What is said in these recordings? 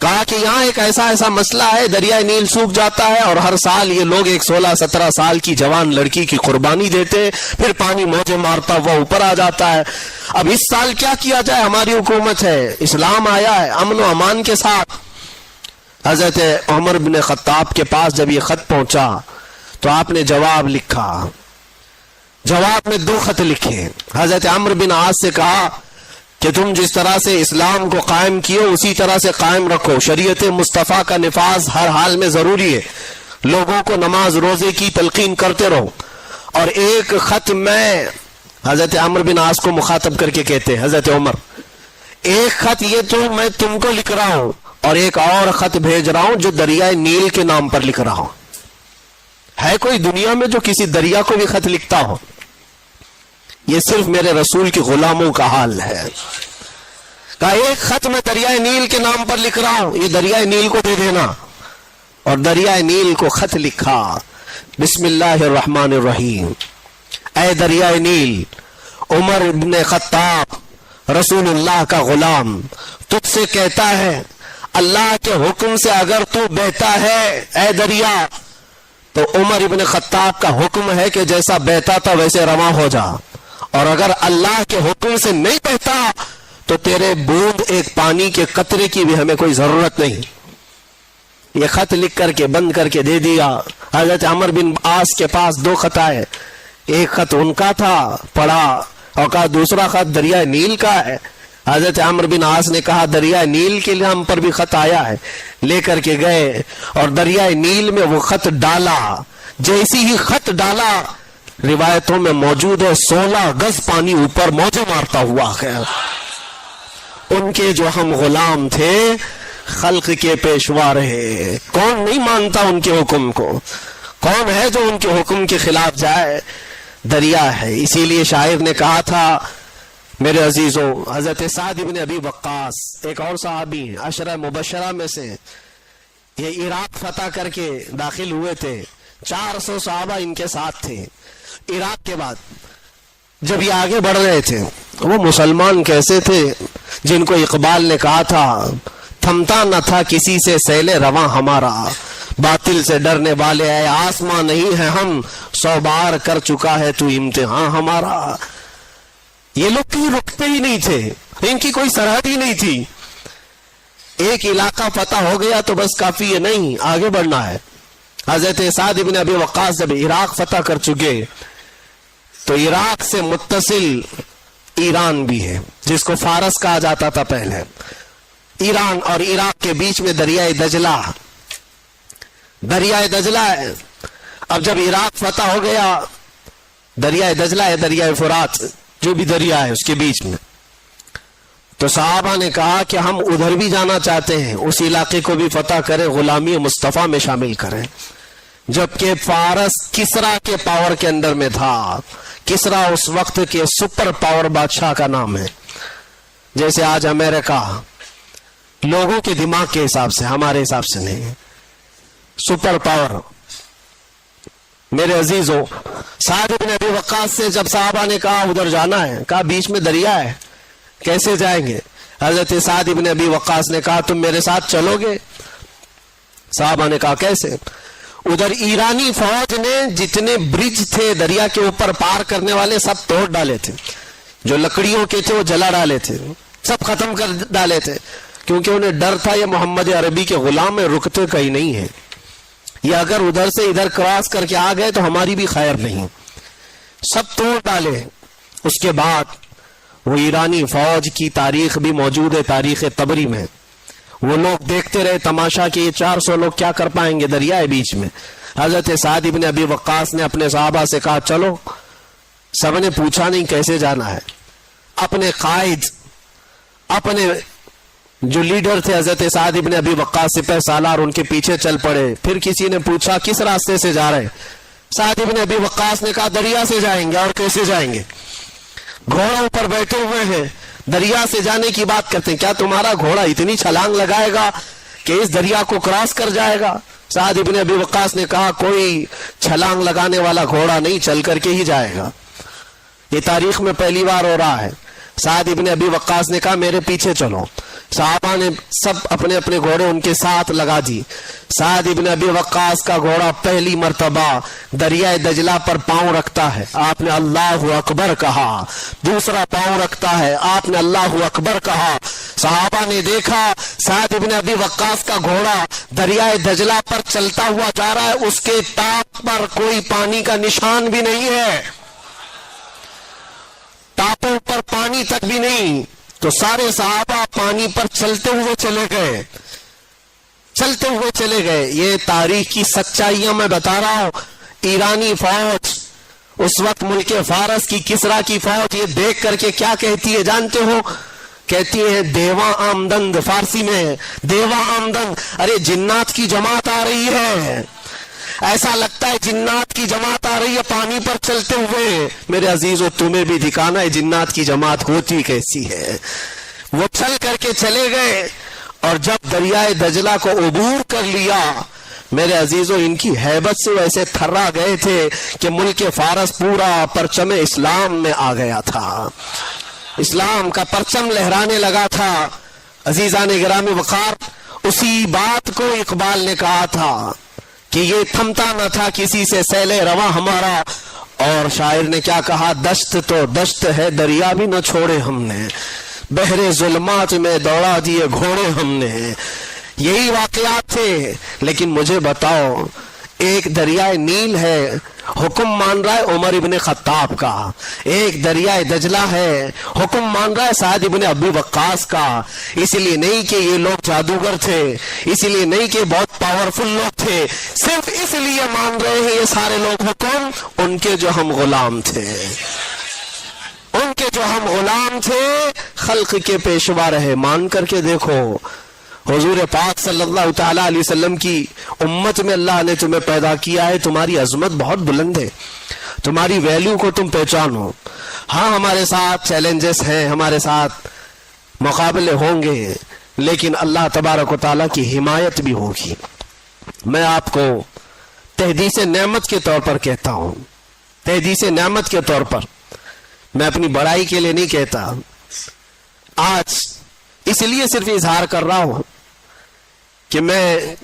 کہا کہ یہاں ایک ایسا مسئلہ ہے، دریائے نیل سوکھ جاتا ہے اور ہر سال یہ لوگ ایک 16-17 سال کی جوان لڑکی کی قربانی دیتے، پھر پانی موجے مارتا ہوا اوپر آ جاتا ہے۔ اب اس سال کیا کیا جائے؟ ہماری حکومت ہے، اسلام آیا ہے امن و امان کے ساتھ۔ حضرت عمر بن خطاب کے پاس جب یہ خط پہنچا تو آپ نے جواب لکھا، جواب میں 2 خط لکھے۔ حضرت عمرو بن عاص سے کہا کہ تم جس طرح سے اسلام کو قائم کیے اسی طرح سے قائم رکھو، شریعت مصطفیٰ کا نفاذ ہر حال میں ضروری ہے، لوگوں کو نماز روزے کی تلقین کرتے رہو۔ اور ایک خط میں حضرت عمرو بن عاص کو مخاطب کر کے کہتے ہیں حضرت عمر، ایک خط یہ تو میں تم کو لکھ رہا ہوں اور ایک اور خط بھیج رہا ہوں جو دریائے نیل کے نام پر لکھ رہا ہوں۔ ہے کوئی دنیا میں جو کسی دریا کو بھی خط لکھتا ہو؟ یہ صرف میرے رسول کے غلاموں کا حال ہے۔ کہا ایک خط میں دریائے نیل کے نام پر لکھ رہا ہوں، یہ دریائے نیل کو دے دینا۔ اور دریائے نیل کو خط لکھا، بسم اللہ الرحمن الرحیم، اے دریائے نیل، عمر بن خطاب رسول اللہ کا غلام تجھ سے کہتا ہے اللہ کے حکم سے اگر تو بہتا ہے اے دریا تو عمر ابن خطاب کا حکم ہے کہ جیسا بہتا تھا ویسے رواں ہو جا، اور اگر اللہ کے حکم سے نہیں بہتا تو تیرے بوند ایک پانی کے قطرے کی بھی ہمیں کوئی ضرورت نہیں۔ یہ خط لکھ کر کے بند کر کے دے دیا۔ حضرت عمر بن عاص کے پاس 2 خط آئے، ایک خط ان کا تھا، پڑھا اور کہا دوسرا خط دریائے نیل کا ہے۔ حضرت عمر بن عاص نے کہا دریائے نیل کے لیے ہم پر بھی خط آیا ہے، لے کر کے گئے اور دریائے نیل میں وہ خط ڈالا۔ جیسی ہی خط ڈالا روایتوں میں موجود ہے 16 گز پانی اوپر موجے مارتا ہوا ہے۔ ان کے جو ہم غلام تھے خلق کے پیشوا رہے، کون نہیں مانتا ان کے حکم کو؟ کون ہے جو ان کے حکم کے خلاف جائے؟ دریا ہے۔ اسی لیے شاعر نے کہا تھا میرے عزیزوں، حضرت سعد بن ابی وقاص ایک اور صحابی عشرہ مبشرہ میں سے، یہ عراق فتح کر کے داخل ہوئے تھے، 400 صحابہ ان کے ساتھ تھے۔ عراق کے بعد جب یہ آگے بڑھ رہے تھے، وہ مسلمان کیسے تھے جن کو اقبال نے کہا تھا تھمتا نہ تھا کسی سے سیل رواں ہمارا، باطل سے ڈرنے والے اے آسمان نہیں ہے ہم، 100 بار کر چکا ہے تو امتحان ہمارا۔ یہ لوگ کہیں رکتے ہی نہیں تھے، ان کی کوئی سرحد ہی نہیں تھی۔ ایک علاقہ فتح ہو گیا تو بس کافی ہے نہیں، آگے بڑھنا ہے۔ حضرت سعد بن ابی وقاص جب عراق فتح کر چکے تو عراق سے متصل ایران بھی ہے جس کو فارس کہا جاتا تھا پہلے، ایران اور عراق کے بیچ میں دریائے دجلہ ہے۔ اب جب عراق فتح ہو گیا، دریائے دجلہ ہے، دریائے فرات جو بھی دریا ہے اس کے بیچ میں، تو صحابہ نے کہا کہ ہم ادھر بھی جانا چاہتے ہیں، اس علاقے کو بھی فتح کریں، غلامی مصطفیٰ میں شامل کریں۔ جبکہ فارس کسرا کے پاور کے اندر میں تھا۔ کسرا اس وقت کے سپر پاور بادشاہ کا نام ہے، جیسے آج امریکہ، لوگوں کے دماغ کے حساب سے، ہمارے حساب سے نہیں، سپر پاور۔ میرے عزیزوں، سعد بن ابی وقاص سے جب صحابہ نے کہا ادھر جانا ہے، کہا بیچ میں دریا ہے، کیسے جائیں گے؟ حضرت سعد بن ابی وقاص نے کہا تم میرے ساتھ چلو گے؟ صحابہ نے کہا کیسے؟ ادھر ایرانی فوج نے جتنے برج تھے دریا کے اوپر پار کرنے والے سب توڑ ڈالے تھے، جو لکڑیوں کے تھے وہ جلا ڈالے تھے، سب ختم کر ڈالے تھے، کیونکہ انہیں ڈر تھا یہ محمد عربی کے غلام ہیں، رکتے کہیں نہیں ہیں، یہ اگر ادھر سے ادھر کراس کر کے آ گئے تو ہماری بھی خیر نہیں، سب توڑ ڈالے۔ اس کے بعد وہ ایرانی فوج کی تاریخ بھی موجود ہے تاریخ طبری میں، وہ لوگ دیکھتے رہے تماشا کہ یہ 400 لوگ کیا کر پائیں گے دریائے بیچ میں۔ حضرت سعد بن ابی وقاص نے اپنے صحابہ سے کہا چلو، سب نے پوچھا نہیں کیسے جانا ہے، اپنے قائد، اپنے جو لیڈر تھے حضرت سعد بن ابی وقاص سپہ سالار، ان کے پیچھے چل پڑے۔ پھر کسی نے پوچھا کس راستے سے جا رہے؟ سعد بن ابی وقاص نے کہا دریا سے جائیں گے۔ اور کیسے جائیں گے؟ گھوڑوں پر بیٹھے ہوئے ہیں، دریا سے جانے کی بات کرتے ہیں، کیا تمہارا گھوڑا اتنی چھلانگ لگائے گا کہ اس دریا کو کراس کر جائے گا؟ سعد بن ابی وقاص نے کہا کوئی چھلانگ لگانے والا گھوڑا نہیں، چل کر کے ہی جائے گا۔ یہ تاریخ میں پہلی بار ہو رہا ہے۔ سعد بن ابی وقاص نے کہا میرے پیچھے چلو۔ صحابہ نے سب اپنے اپنے گھوڑے ان کے ساتھ لگا دی. سعد ابن ابی وقاص کا گھوڑا پہلی مرتبہ دریائے دجلہ پر پاؤں رکھتا ہے, آپ نے اللہ اکبر کہا. دوسرا پاؤں رکھتا ہے, آپ نے اللہ اکبر کہا. صحابہ نے دیکھا سعد ابن ابی وقاص کا گھوڑا دریائے دجلہ پر چلتا ہوا جا رہا ہے, اس کے ٹاپ پر کوئی پانی کا نشان بھی نہیں ہے, ٹاپوں پر پانی تک بھی نہیں. تو سارے صحابہ پانی پر چلتے ہوئے چلے گئے. یہ تاریخ کی سچائیاں میں بتا رہا ہوں. ایرانی فوج اس وقت ملک فارس کی کسرا کی فوج یہ دیکھ کر کے کیا کہتی ہے جانتے ہو؟ کہتی ہے دیواں آمدند, فارسی میں دیواں آمدند. ارے جنات کی جماعت آ رہی ہے, ایسا لگتا ہے جنات کی جماعت آ رہی ہے پانی پر چلتے ہوئے. میرے عزیزو تمہیں بھی دکھانا ہے جنات کی جماعت ہوتی کیسی ہے. وہ چل کر کے چلے گئے اور جب دریائے دجلہ کو عبور کر لیا, میرے عزیزو ان کی ہیبت سے ویسے تھرا گئے تھے کہ ملک فارس پورا پرچم اسلام میں آ گیا تھا, اسلام کا پرچم لہرانے لگا تھا. عزیزان گرامی وقار, اسی بات کو اقبال نے کہا تھا کہ یہ تھمتا نہ تھا کسی سے سیل رواں ہمارا. اور شاعر نے کیا کہا؟ دشت تو دشت ہے دریا بھی نہ چھوڑے ہم نے, بحر ظلمات میں دوڑا دیے گھوڑے ہم نے. یہی واقعات تھے. لیکن مجھے بتاؤ, ایک دریائے نیل ہے, حکم مان رہا ہے عمر ابن خطاب کا. ایک دریائے دجلہ ہے, حکم مان رہا ہے سعد ابن ابی وقاص کا. اس لیے نہیں کہ یہ لوگ جادوگر تھے, اس لیے نہیں کہ بہت پاورفل لوگ تھے, صرف اس لیے مان رہے ہیں یہ سارے لوگ حکم ان کے جو ہم غلام تھے, ان کے جو ہم غلام تھے. خلق کے پیشوا رہے, مان کر کے دیکھو. حضور پاک صلی اللہ تعالی علیہ وسلم کی امت میں اللہ نے تمہیں پیدا کیا ہے. تمہاری عظمت بہت بلند ہے, تمہاری ویلیو کو تم پہچانو. ہاں ہمارے ساتھ چیلنجز ہیں, ہمارے ساتھ مقابلے ہوں گے, لیکن اللہ تبارک و تعالیٰ کی حمایت بھی ہوگی. میں آپ کو تحدیث نعمت کے طور پر کہتا ہوں, تحدیث نعمت کے طور پر, میں اپنی بڑائی کے لیے نہیں کہتا. آج اس لیے صرف اظہار کر رہا ہوں کہ میں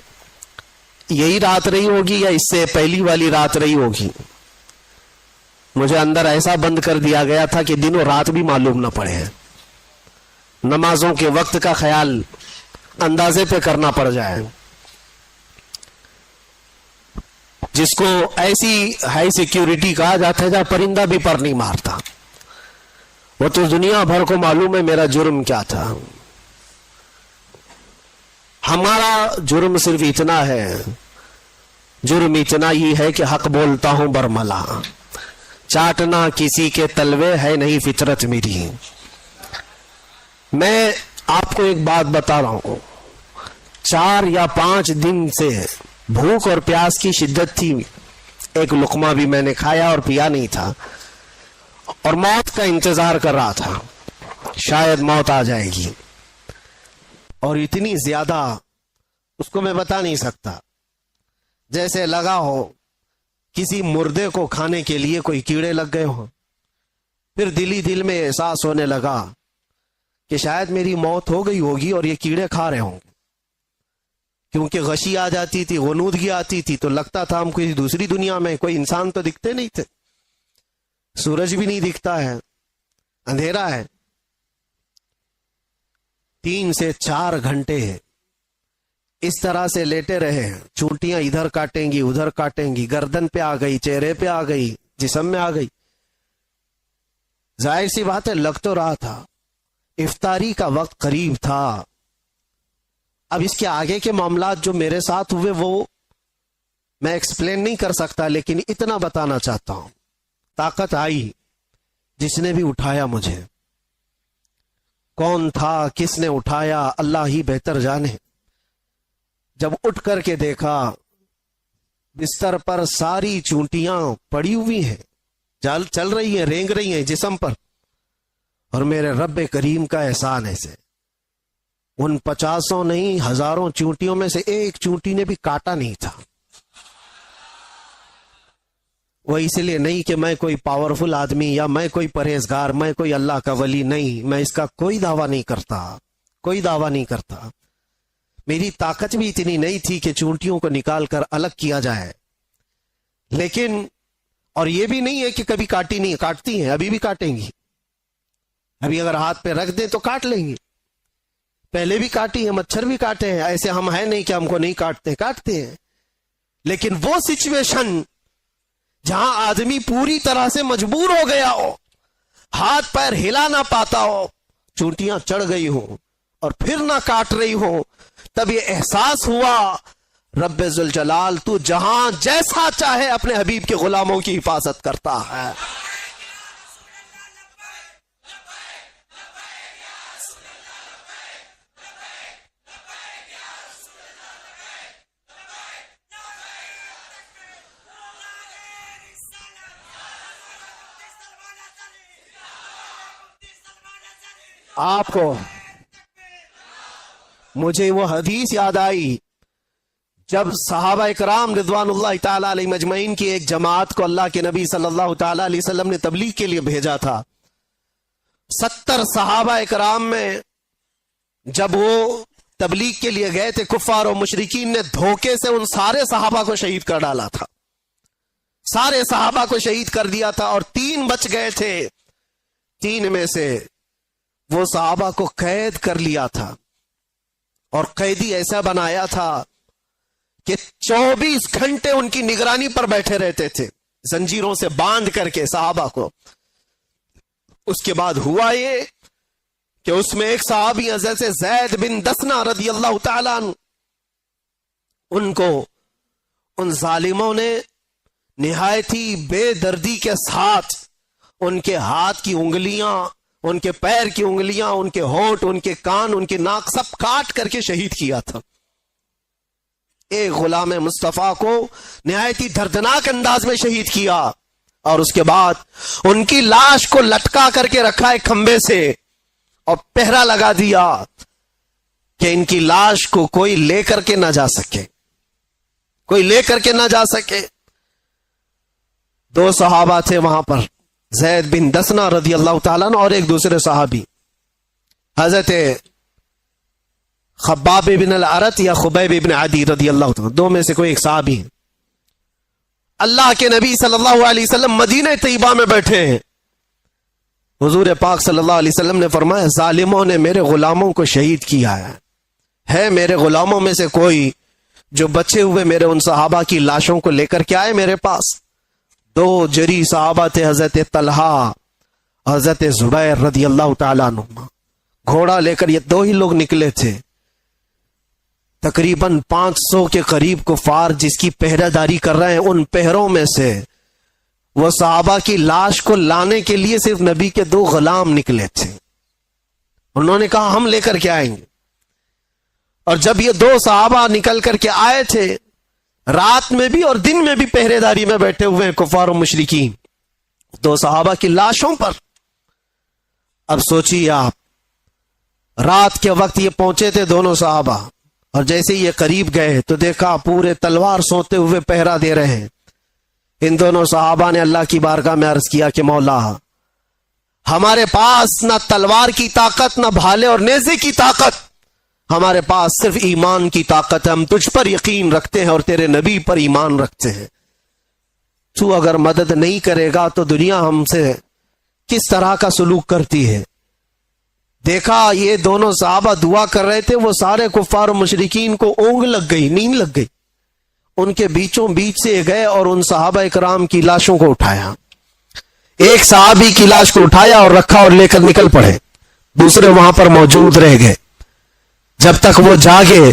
یہی رات رہی ہوگی یا اس سے پہلی والی رات رہی ہوگی, مجھے اندر ایسا بند کر دیا گیا تھا کہ دن و رات بھی معلوم نہ پڑے. نمازوں کے وقت کا خیال اندازے پہ کرنا پڑ جائے. جس کو ایسی ہائی سیکیورٹی کہا جاتا ہے جہاں پرندہ بھی پر نہیں مارتا, وہ تو دنیا بھر کو معلوم ہے میرا جرم کیا تھا. ہمارا جرم صرف اتنا ہے, جرم اتنا ہی ہے کہ حق بولتا ہوں برملا, چاٹنا کسی کے تلوے ہے نہیں فطرت میری. میں آپ کو ایک بات بتا رہا ہوں, 4 یا 5 دن سے بھوک اور پیاس کی شدت تھی, ایک لقمہ بھی میں نے کھایا اور پیا نہیں تھا, اور موت کا انتظار کر رہا تھا, شاید موت آ جائے گی. اور اتنی زیادہ اس کو میں بتا نہیں سکتا, جیسے لگا ہو کسی مردے کو کھانے کے لیے کوئی کیڑے لگ گئے ہوں. پھر دل ہی دل میں احساس ہونے لگا کہ شاید میری موت ہو گئی ہوگی اور یہ کیڑے کھا رہے ہوں گے, کیونکہ غشی آ جاتی تھی, غنودگی آتی تھی, تو لگتا تھا ہم کوئی دوسری دنیا میں, کوئی انسان تو دکھتے نہیں تھے, سورج بھی نہیں دکھتا ہے, اندھیرا ہے. 3 سے 4 گھنٹے اس طرح سے لیٹے رہے. چونٹیاں ادھر کاٹیں گی, ادھر کاٹیں گی, گردن پہ آ گئی, چہرے پہ آ گئی, جسم میں آ گئی. ظاہر سی بات ہے لگ تو رہا تھا, افطاری کا وقت قریب تھا. اب اس کے آگے کے معاملات جو میرے ساتھ ہوئے وہ میں ایکسپلین نہیں کر سکتا, لیکن اتنا بتانا چاہتا ہوں. طاقت آئی, جس نے بھی اٹھایا مجھے, کون تھا, کس نے اٹھایا, اللہ ہی بہتر جانے. جب اٹھ کر کے دیکھا بستر پر ساری چونٹیاں پڑی ہوئی ہیں, چل رہی ہیں, رینگ رہی ہیں جسم پر, اور میرے رب کریم کا احسان ایسے ان 50 نہیں 1000 چونٹیوں میں سے ایک چونٹی نے بھی کاٹا نہیں تھا. وہ اس لیے نہیں کہ میں کوئی پاورفل آدمی یا میں کوئی پرہیزگار, میں کوئی اللہ کا ولی نہیں, میں اس کا کوئی دعویٰ نہیں کرتا, کوئی دعویٰ نہیں کرتا. میری طاقت بھی اتنی نہیں تھی کہ چونٹیوں کو نکال کر الگ کیا جائے. لیکن اور یہ بھی نہیں ہے کہ کبھی کاٹی نہیں، کاٹتی ہیں، ابھی بھی کاٹیں گی. ابھی اگر ہاتھ پہ رکھ دیں تو کاٹ لیں گے. پہلے بھی کاٹی ہیں، مچھر بھی کاٹے ہیں. ایسے ہم ہیں نہیں کہ ہم کو نہیں کاٹتے، کاٹتے ہیں. لیکن وہ سچویشن جہاں آدمی پوری طرح سے مجبور ہو گیا ہو، ہاتھ پیر ہلا نہ پاتا ہو، چونٹیاں چڑھ گئی ہو اور پھر نہ کاٹ رہی ہو، تب یہ احساس ہوا رب ذوالجلال تو جہاں جیسا چاہے اپنے حبیب کے غلاموں کی حفاظت کرتا ہے. آپ کو مجھے وہ حدیث یاد آئی جب صحابہ اکرام رضوان اللہ تعالی علیہ مجمعین کی ایک جماعت کو اللہ کے نبی صلی اللہ تعالی علیہ وسلم نے تبلیغ کے لیے بھیجا تھا. 70 صحابہ اکرام میں جب وہ تبلیغ کے لیے گئے تھے، کفار و مشرکین نے دھوکے سے ان سارے صحابہ کو شہید کر ڈالا تھا. سارے صحابہ کو شہید کر دیا تھا اور 3 بچ گئے تھے. 3 میں سے وہ صحابہ کو قید کر لیا تھا اور قیدی ایسا بنایا تھا کہ 24 گھنٹے ان کی نگرانی پر بیٹھے رہتے تھے، زنجیروں سے باندھ کر کے صحابہ کو. اس کے بعد ہوا یہ کہ اس میں ایک صحابی حضرت زید بن دسنہ رضی اللہ تعالیٰ عنہ، ان کو ان ظالموں نے نہایت ہی بے دردی کے ساتھ ان کے ہاتھ کی انگلیاں، ان کے پیر کی انگلیاں، ان کے ہونٹ، ان کے کان، ان کے ناک سب کاٹ کر کے شہید کیا تھا. ایک غلام مصطفیٰ کو نہایت ہی دردناک انداز میں شہید کیا اور اس کے بعد ان کی لاش کو لٹکا کر کے رکھا ایک کھمبے سے اور پہرا لگا دیا کہ ان کی لاش کو کوئی لے کر کے نہ جا سکے، کوئی لے کر کے نہ جا سکے. 2 صحابہ تھے وہاں پر، زید بن دسنہ رضی اللہ تعالیٰ عنہ اور ایک دوسرے صحابی حضرت خباب بن الارت یا خبیب بن عدی رضی اللہ تعالیٰ، 2 میں سے کوئی ایک صحابی. اللہ کے نبی صلی اللہ علیہ وسلم مدینہ طیبہ میں بیٹھے ہیں. حضور پاک صلی اللہ علیہ وسلم نے فرمایا ظالموں نے میرے غلاموں کو شہید کیا ہے میرے غلاموں میں سے کوئی جو بچے ہوئے میرے ان صحابہ کی لاشوں کو لے کر کے آئے میرے پاس. 2 جری صحابہ تھے، حضرت طلحہ، حضرت زبیر رضی اللہ تعالیٰ عنہ. گھوڑا لے کر یہ 2 ہی لوگ نکلے تھے. تقریباً 500 کے قریب کفار جس کی پہرہ داری کر رہے ہیں، ان پہروں میں سے وہ صحابہ کی لاش کو لانے کے لیے صرف نبی کے 2 غلام نکلے تھے. انہوں نے کہا ہم لے کر کے آئیں گے. اور جب یہ 2 صحابہ نکل کر کے آئے تھے، رات میں بھی اور دن میں بھی پہرے داری میں بیٹھے ہوئے ہیں کفار و مشرکین 2 صحابہ کی لاشوں پر. اب سوچیے آپ، رات کے وقت یہ پہنچے تھے دونوں صحابہ، اور جیسے یہ قریب گئے تو دیکھا پورے تلوار سوتے ہوئے پہرا دے رہے ہیں. ان دونوں صحابہ نے اللہ کی بارگاہ میں عرض کیا کہ مولا، ہمارے پاس نہ تلوار کی طاقت، نہ بھالے اور نیزے کی طاقت، ہمارے پاس صرف ایمان کی طاقت ہے. ہم تجھ پر یقین رکھتے ہیں اور تیرے نبی پر ایمان رکھتے ہیں. تو اگر مدد نہیں کرے گا تو دنیا ہم سے کس طرح کا سلوک کرتی ہے. دیکھا یہ دونوں صحابہ دعا کر رہے تھے، وہ سارے کفار و مشرکین کو اونگ لگ گئی، نیند لگ گئی. ان کے بیچوں بیچ سے گئے اور ان صحابہ اکرام کی لاشوں کو اٹھایا. ایک صحابی کی لاش کو اٹھایا اور رکھا اور لے کر نکل پڑے. دوسرے وہاں پر موجود رہ گئے. جب تک وہ جاگے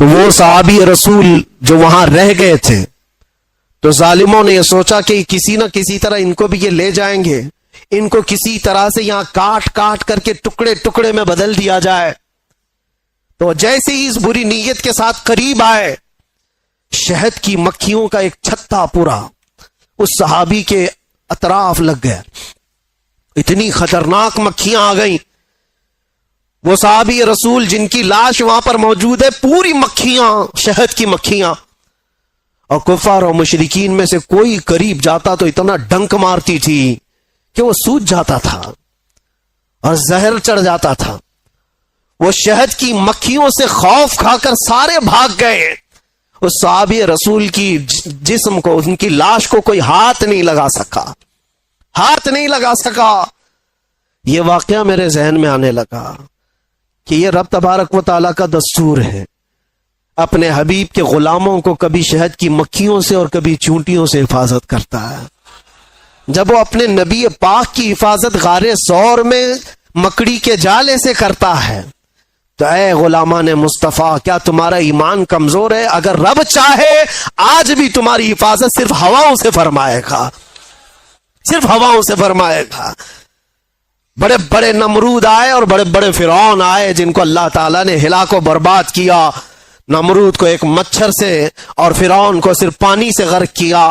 تو وہ صحابی رسول جو وہاں رہ گئے تھے، تو ظالموں نے یہ سوچا کہ کسی نہ کسی طرح ان کو بھی یہ لے جائیں گے، ان کو کسی طرح سے یہاں کاٹ کاٹ کر کے ٹکڑے ٹکڑے میں بدل دیا جائے. تو جیسے ہی اس بری نیت کے ساتھ قریب آئے، شہد کی مکھیوں کا ایک چھتا پورا اس صحابی کے اطراف لگ گیا. اتنی خطرناک مکھیاں آ گئیں. وہ صحابی رسول جن کی لاش وہاں پر موجود ہے، پوری مکھیاں، شہد کی مکھیاں. اور کفار و مشرکین میں سے کوئی قریب جاتا تو اتنا ڈنک مارتی تھی کہ وہ سوج جاتا تھا اور زہر چڑھ جاتا تھا. وہ شہد کی مکھیوں سے خوف کھا کر سارے بھاگ گئے. اس صحابی رسول کی جسم کو، ان کی لاش کو کوئی ہاتھ نہیں لگا سکا، ہاتھ نہیں لگا سکا. یہ واقعہ میرے ذہن میں آنے لگا کہ یہ رب تبارک و تعالیٰ کا دستور ہے، اپنے حبیب کے غلاموں کو کبھی شہد کی مکھیوں سے اور کبھی چونٹیوں سے حفاظت کرتا ہے. جب وہ اپنے نبی پاک کی حفاظت غار ثور میں مکڑی کے جالے سے کرتا ہے تو اے غلامان مصطفیٰ، کیا تمہارا ایمان کمزور ہے؟ اگر رب چاہے آج بھی تمہاری حفاظت صرف ہواؤں سے فرمائے گا، صرف ہواؤں سے فرمائے گا. بڑے بڑے نمرود آئے اور بڑے بڑے فرعون آئے جن کو اللہ تعالیٰ نے ہلاک و برباد کیا. نمرود کو ایک مچھر سے اور فرعون کو صرف پانی سے غرق کیا.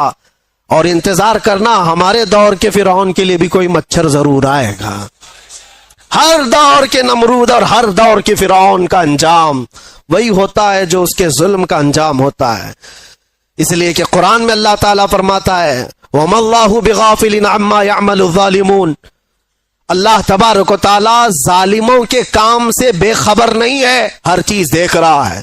اور انتظار کرنا، ہمارے دور کے فرعون کے لیے بھی کوئی مچھر ضرور آئے گا. ہر دور کے نمرود اور ہر دور کے فرعون کا انجام وہی ہوتا ہے جو اس کے ظلم کا انجام ہوتا ہے. اس لیے کہ قرآن میں اللہ تعالیٰ فرماتا ہے وَمَا اللَّهُ بِغَافِلٍ عَمَّا يَعْمَلُ الظَّالِمُونَ، اللہ تبارک و تعالیٰ ظالموں کے کام سے بے خبر نہیں ہے، ہر چیز دیکھ رہا ہے.